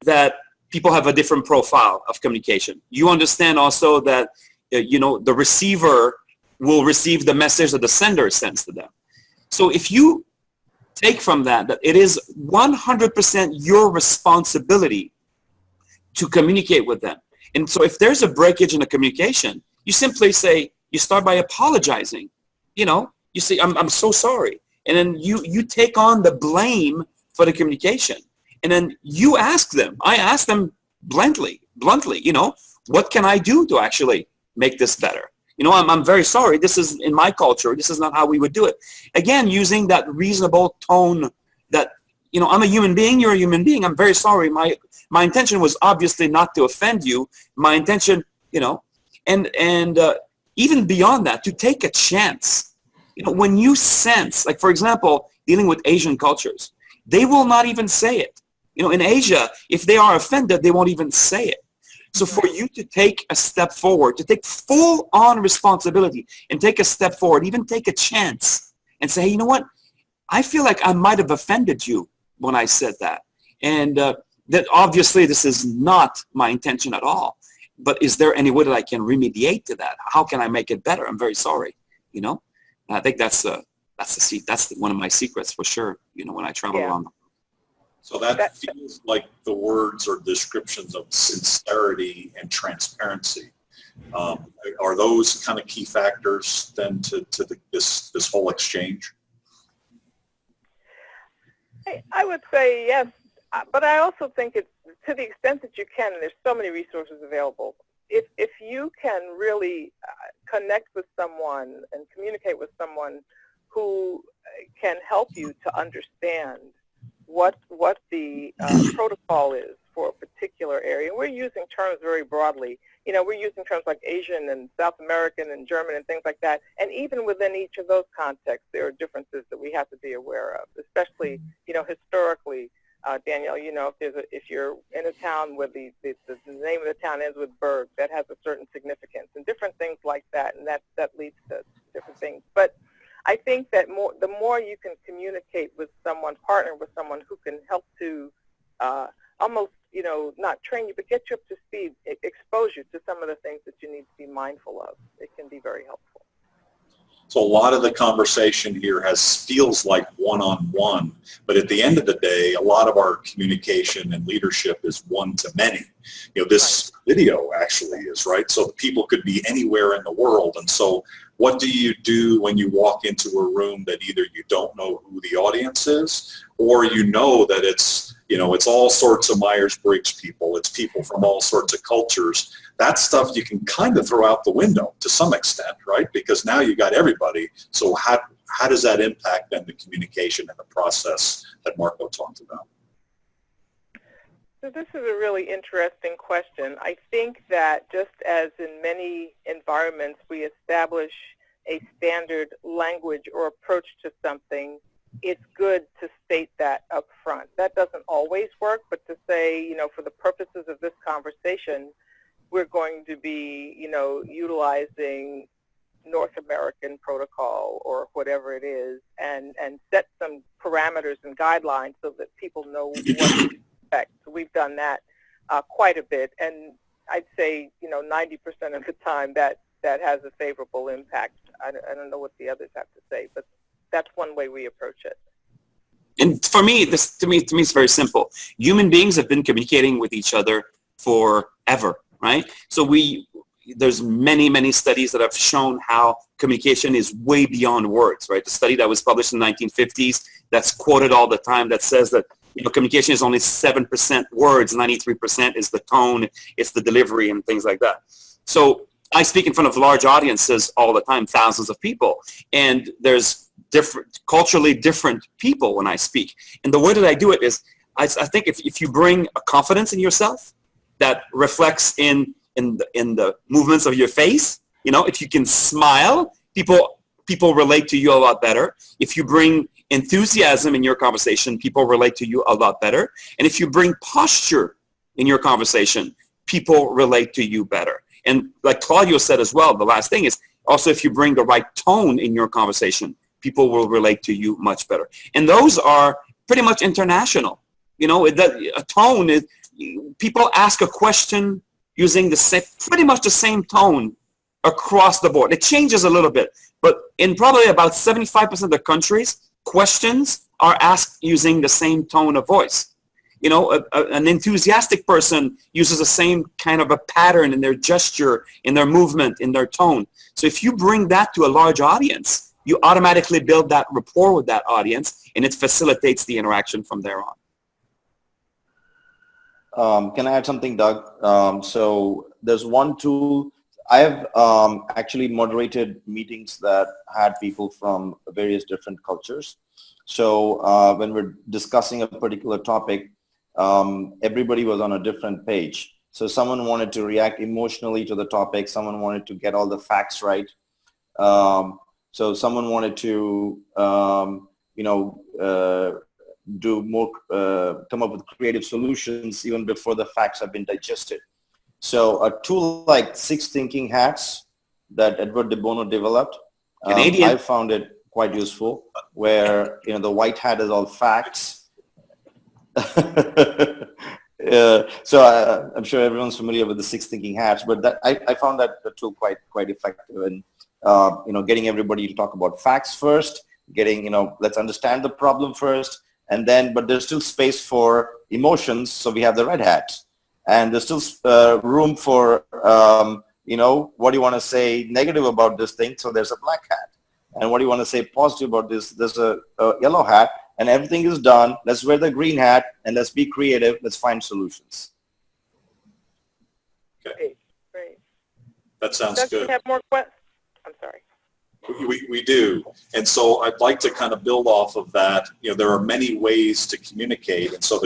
that people have a different profile of communication. You understand also that, the receiver will receive the message that the sender sends to them. So if you take from that it is 100% your responsibility to communicate with them. And so if there's a breakage in the communication, you simply say, you start by apologizing. You say, I'm so sorry. And then you take on the blame for the communication. And then you ask them, I ask them bluntly, what can I do to actually make this better? I'm very sorry. This is, in my culture, this is not how we would do it. Again, using that reasonable tone that, I'm a human being, you're a human being. I'm very sorry. My intention was obviously not to offend you. My intention, and even beyond that, to take a chance. When you sense, like, for example, dealing with Asian cultures, they will not even say it. In Asia, if they are offended, they won't even say it. So for you to take a step forward, to take full-on responsibility and take a step forward, even take a chance and say, hey, you know what? I feel like I might have offended you when I said that. And that obviously this is not my intention at all. But is there any way that I can remediate to that? How can I make it better? I'm very sorry. I think that's one of my secrets for sure. When I travel around. So that feels like the words or descriptions of sincerity and transparency. Are those kind of key factors then to this whole exchange? I would say yes, but I also think it's, to the extent that you can, and there's so many resources available, if you can really connect with someone and communicate with someone who can help you to understand what the protocol is for a particular particular area. And we're using terms very broadly. You know, we're using terms like Asian and South American and German and things like that. And even within each of those contexts, there are differences that we have to be aware of, especially, you know, historically. Danielle, you know, if you're in a town where the name of the town ends with Berg, that has a certain significance and different things like that, and that leads to different things. But I think that the more you can communicate with someone, partner with someone who can help to almost, you know, not train you, but get you up to speed, expose you to some of the things that you need to be mindful of, it can be very helpful. So a lot of the conversation here feels like one-on-one, but at the end of the day, a lot of our communication and leadership is one-to-many. You know, this video actually is, right? So the people could be anywhere in the world. And so what do you do when you walk into a room that either you don't know who the audience is, or you know that it's, you know, it's all sorts of Myers-Briggs people, it's people from all sorts of cultures. That stuff you can kind of throw out the window to some extent, right? Because now you got everybody. So how does that impact then the communication and the process that Marco talked about? So this is a really interesting question. I think that just as in many environments we establish a standard language or approach to something, it's good to state that up front. That doesn't always work, but to say, you know, for the purposes of this conversation, we're going to be, you know, utilizing North American protocol or whatever it is, and set some parameters and guidelines so that people know what to expect. So we've done that quite a bit, and I'd say, you know, 90% of the time that has a favorable impact. I don't know what the others have to say, but that's one way we approach it. And for me, to me, it's very simple. Human beings have been communicating with each other forever, right? So there's many studies that have shown how communication is way beyond words, right? The study that was published in the 1950s, that's quoted all the time, that says that, you know, communication is only 7% words, 93% is the tone, it's the delivery and things like that. So I speak in front of large audiences all the time, thousands of people, and there's culturally different people when I speak. And the way that I do it is, I think if you bring a confidence in yourself that reflects in the movements of your face, you know, if you can smile, people relate to you a lot better. If you bring enthusiasm in your conversation, people relate to you a lot better. And if you bring posture in your conversation, people relate to you better. And like Claudio said as well, the last thing is also, if you bring the right tone in your conversation, people will relate to you much better. And those are pretty much international. You know, a tone is, people ask a question using pretty much the same tone across the board. It changes a little bit, but in probably about 75% of the countries, questions are asked using the same tone of voice. You know, an enthusiastic person uses the same kind of a pattern in their gesture, in their movement, in their tone. So if you bring that to a large audience, you automatically build that rapport with that audience, and it facilitates the interaction from there on. Can I add something, Doug? So there's one tool. I have actually moderated meetings that had people from various different cultures. So when we're discussing a particular topic, everybody was on a different page. So someone wanted to react emotionally to the topic. Someone wanted to get all the facts right. So someone wanted to, do more, come up with creative solutions even before the facts have been digested. So a tool like 6 Thinking Hats that Edward de Bono developed, I found it quite useful, where, you know, the white hat is all facts. So I'm sure everyone's familiar with the 6 Thinking Hats, but I found that the tool quite effective in, getting everybody to talk about facts first, let's understand the problem first, and then, but there's still space for emotions, so we have the red hat. And there's still room for, what do you want to say negative about this thing, so there's a black hat. And what do you want to say positive about this, there's a yellow hat, and everything is done. Let's wear the green hat, and let's be creative. Let's find solutions. Okay. Great. That sounds Does good. you have more questions? I'm sorry. We do. And so I'd like to kind of build off of that. You know, there are many ways to communicate. And so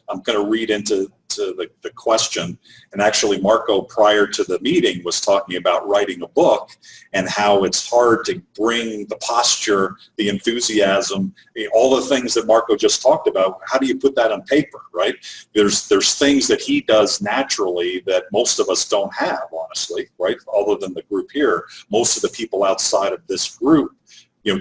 I'm going to read into to the question. And actually, Marco, prior to the meeting, was talking about writing a book and how it's hard to bring the posture, the enthusiasm, all the things that Marco just talked about. How do you put that on paper, right? There's things that he does naturally that most of us don't have, honestly, right? Other than the group here, most of the people outside of this group,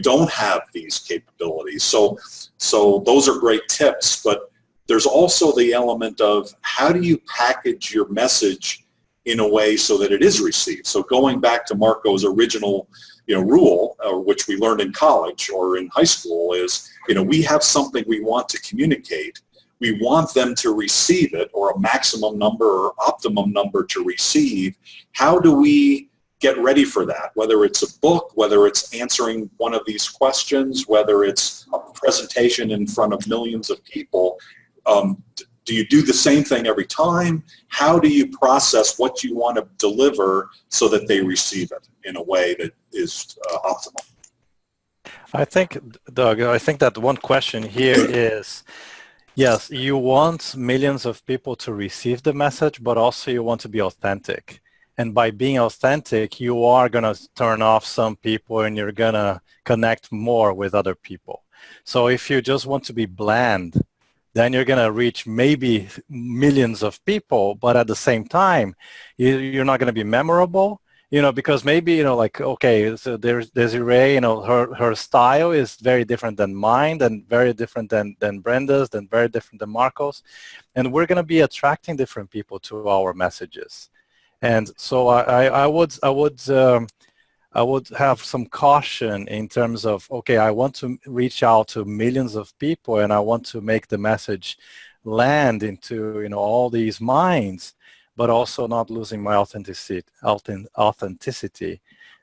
don't have these capabilities. So those are great tips, but there's also the element of how do you package your message in a way so that it is received. So going back to Marco's original, rule, which we learned in college or in high school, is, we have something we want to communicate. We want them to receive it, or a maximum number or optimum number to receive. How do we get ready for that? Whether it's a book, whether it's answering one of these questions, whether it's a presentation in front of millions of people, do you do the same thing every time? How do you process what you want to deliver so that they receive it in a way that is optimal? I think, Doug, that one question here is, yes, you want millions of people to receive the message, but also you want to be authentic. And by being authentic, you are going to turn off some people and you're going to connect more with other people. So if you just want to be bland, then you're going to reach maybe millions of people, but at the same time, you're not going to be memorable, because maybe, okay, so there's Desiree, her style is very different than mine, and very different than Brenda's, then very different than Marco's. And we're going to be attracting different people to our messages. And so I would have some caution in terms of, okay, I want to reach out to millions of people and I want to make the message land into, all these minds, but also not losing my authenticity,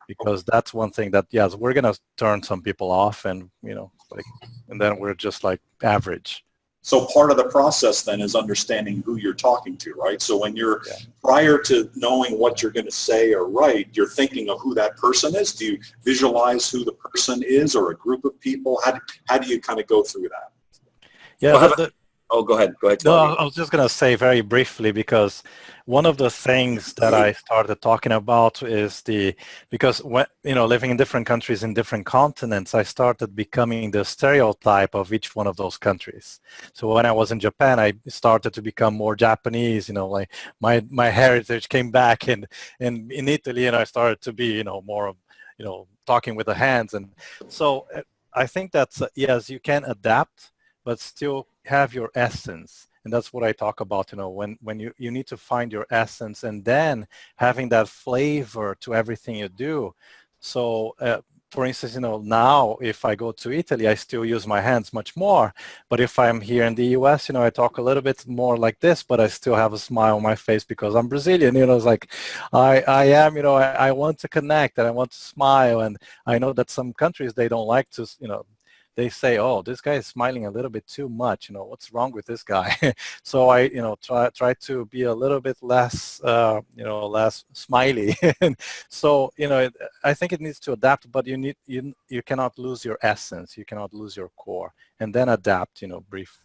because that's one thing that, yes, we're going to turn some people off and, and then we're just like average. So part of the process then is understanding who you're talking to, right? So when you're, prior to knowing what you're going to say or write, you're thinking of who that person is. Do you visualize who the person is or a group of people? How do you kind of go through that? Yeah. Well, go ahead. No, I was just going to say very briefly, because one of the things that I started talking about is because when, living in different countries in different continents, I started becoming the stereotype of each one of those countries. So when I was in Japan, I started to become more Japanese, like my heritage came back, and in Italy, and I started to be, more, talking with the hands. And so I think that's, yes, you can adapt, but still have your essence. And that's what I talk about, when you need to find your essence and then having that flavor to everything you do. So for instance, now if I go to Italy, I still use my hands much more. But if I'm here in the US, I talk a little bit more like this, but I still have a smile on my face because I'm Brazilian. It's like I am, I want to connect and I want to smile. And I know that some countries, they don't like to, they say, oh, this guy is smiling a little bit too much. What's wrong with this guy? So I, try to be a little bit less, less smiley. So, I think it needs to adapt, but you cannot lose your essence. You cannot lose your core, and then adapt, brief,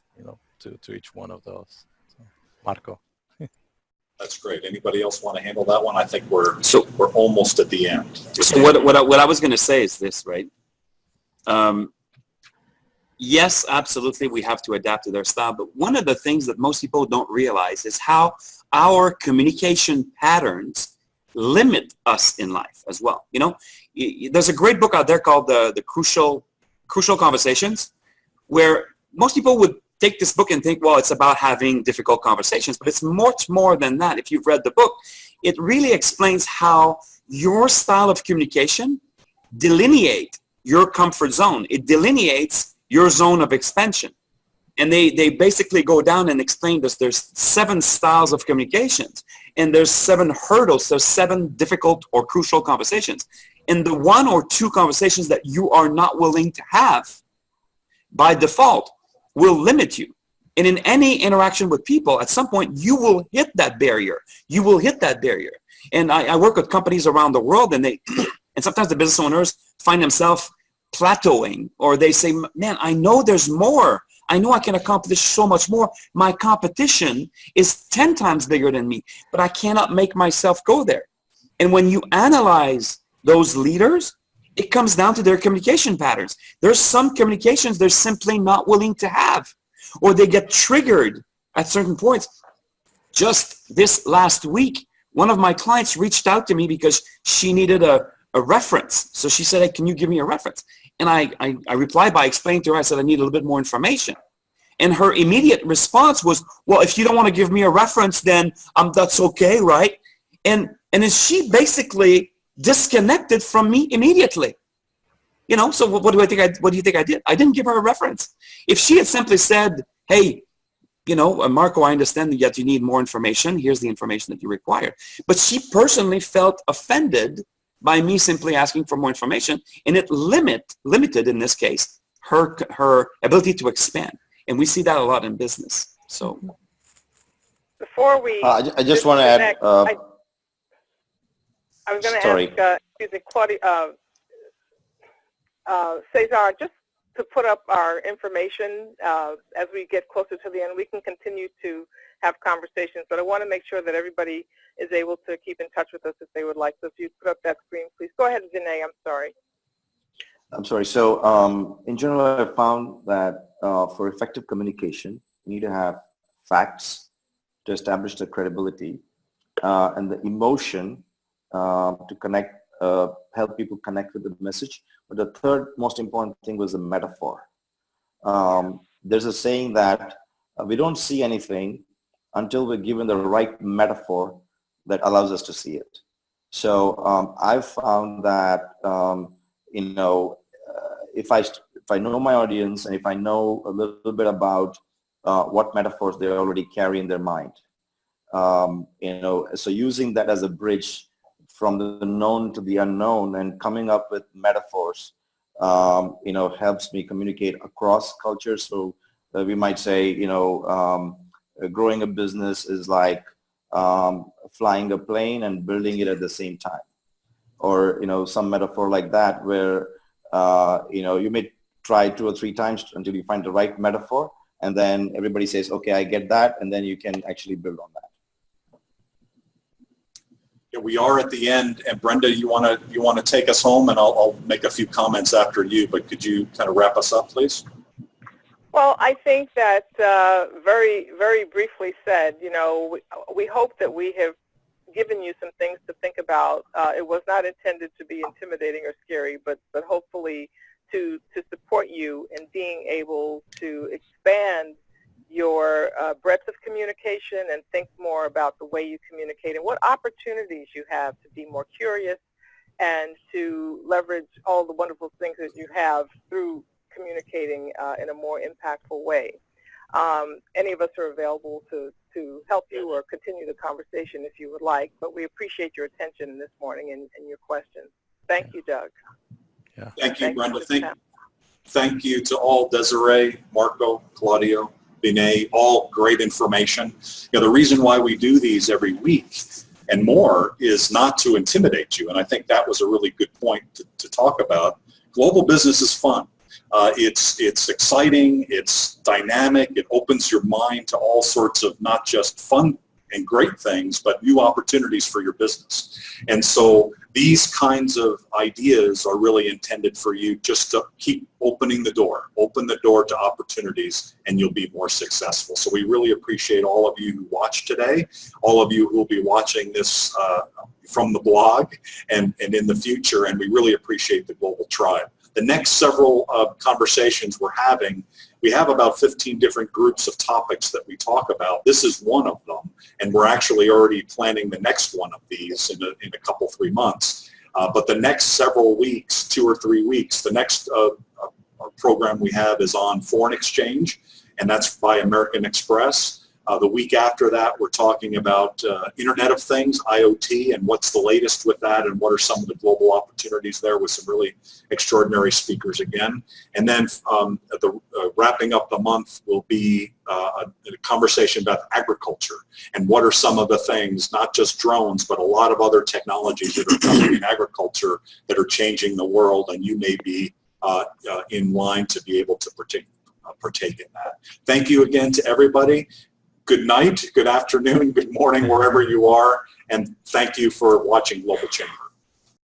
to each one of those. So, Marco. That's great. Anybody else want to handle that one? I think we're almost at the end. So what I was going to say is this, right? Yes, absolutely, we have to adapt to their style. But one of the things that most people don't realize is how our communication patterns limit us in life as well. There's a great book out there called the Crucial Conversations, where most people would take this book and think, well, it's about having difficult conversations, but it's much more than that. If you've read the book, it really explains how your style of communication delineate your comfort zone. It delineates your zone of expansion. And they basically go down and explain this. There's 7 styles of communications, and there's 7 hurdles. There's 7 difficult or crucial conversations. And the 1 or 2 conversations that you are not willing to have, by default, will limit you. And in any interaction with people, at some point, you will hit that barrier. You will hit that barrier. And I work with companies around the world, and and sometimes the business owners find themselves plateauing, or they say, man, I know there's more. I know I can accomplish so much more. My competition is 10 times bigger than me, but I cannot make myself go there. And when you analyze those leaders, it comes down to their communication patterns. There's some communications they're simply not willing to have, or they get triggered at certain points. Just this last week, one of my clients reached out to me because she needed a reference. So she said, hey, can you give me a reference? And I replied by explaining to her, I said, I need a little bit more information. And her immediate response was, well, if you don't want to give me a reference, then that's okay, right? And then she basically disconnected from me immediately. You know, so what do you think I did? I didn't give her a reference. If she had simply said, hey, you know, Marco, I understand that you need more information. Here's the information that you require. But she personally felt offended by me simply asking for more information, and it limited in this case her ability to expand. And we see that a lot in business. So before we, I just want to add. I was going to ask, excuse me, Claudio, Cesar, just to put up our information as we get closer to the end. We can continue to have conversations, but I want to make sure that everybody is able to keep in touch with us if they would like. So if you put up that screen, please. Go ahead, Vinay. I'm sorry. So in general, I found that for effective communication, you need to have facts to establish the credibility and the emotion to connect, help people connect with the message. But the third most important thing was the metaphor. There's a saying that we don't see anything until we're given the right metaphor that allows us to see it. So I've found that, you know, if I know my audience and if I know a little bit about what metaphors they already carry in their mind, you know, so using that as a bridge from the known to the unknown and coming up with metaphors, you know, helps me communicate across cultures. So we might say, you know, growing a business is like flying a plane and building it at the same time. Or, you know, some metaphor like that where, you know, you may try 2 or 3 times until you find the right metaphor, and then everybody says, okay, I get that, and then you can actually build on that. Yeah, we are at the end, and Brenda, you want to take us home, and I'll make a few comments after you, but could you kind of wrap us up, please? Well, I think that very, very briefly said, you know, we hope that we have given you some things to think about. It was not intended to be intimidating or scary, but hopefully to support you in being able to expand your breadth of communication and think more about the way you communicate and what opportunities you have to be more curious and to leverage all the wonderful things that you have through communicating in a more impactful way. Any of us are available to help you or continue the conversation if you would like, but we appreciate your attention this morning and your questions. Thank you, Doug. Yeah. Thank you, Brenda. Thank you to all, Desiree, Marco, Claudio, Vinay, all great information. You know, the reason why we do these every week and more is not to intimidate you, and I think that was a really good point to talk about. Global business is fun. It's exciting, it's dynamic, it opens your mind to all sorts of not just fun and great things, but new opportunities for your business. And so these kinds of ideas are really intended for you just to keep opening the door. Open the door to opportunities and you'll be more successful. So we really appreciate all of you who watched today, all of you who will be watching this from the blog and in the future, and we really appreciate the Global Tribe. The next several conversations we're having, we have about 15 different groups of topics that we talk about. This is one of them, and we're actually already planning the next one of these in a couple, 3 months. But the next several weeks, 2 or 3 weeks, the next program we have is on foreign exchange, and that's by American Express. The week after that, we're talking about Internet of Things, IoT, and what's the latest with that, and what are some of the global opportunities there with some really extraordinary speakers again. And then wrapping up the month will be a conversation about agriculture and what are some of the things, not just drones, but a lot of other technologies that are coming in agriculture that are changing the world, and you may be in line to be able to partake in that. Thank you again to everybody. Good night, good afternoon, good morning, wherever you are, and thank you for watching Global Chamber.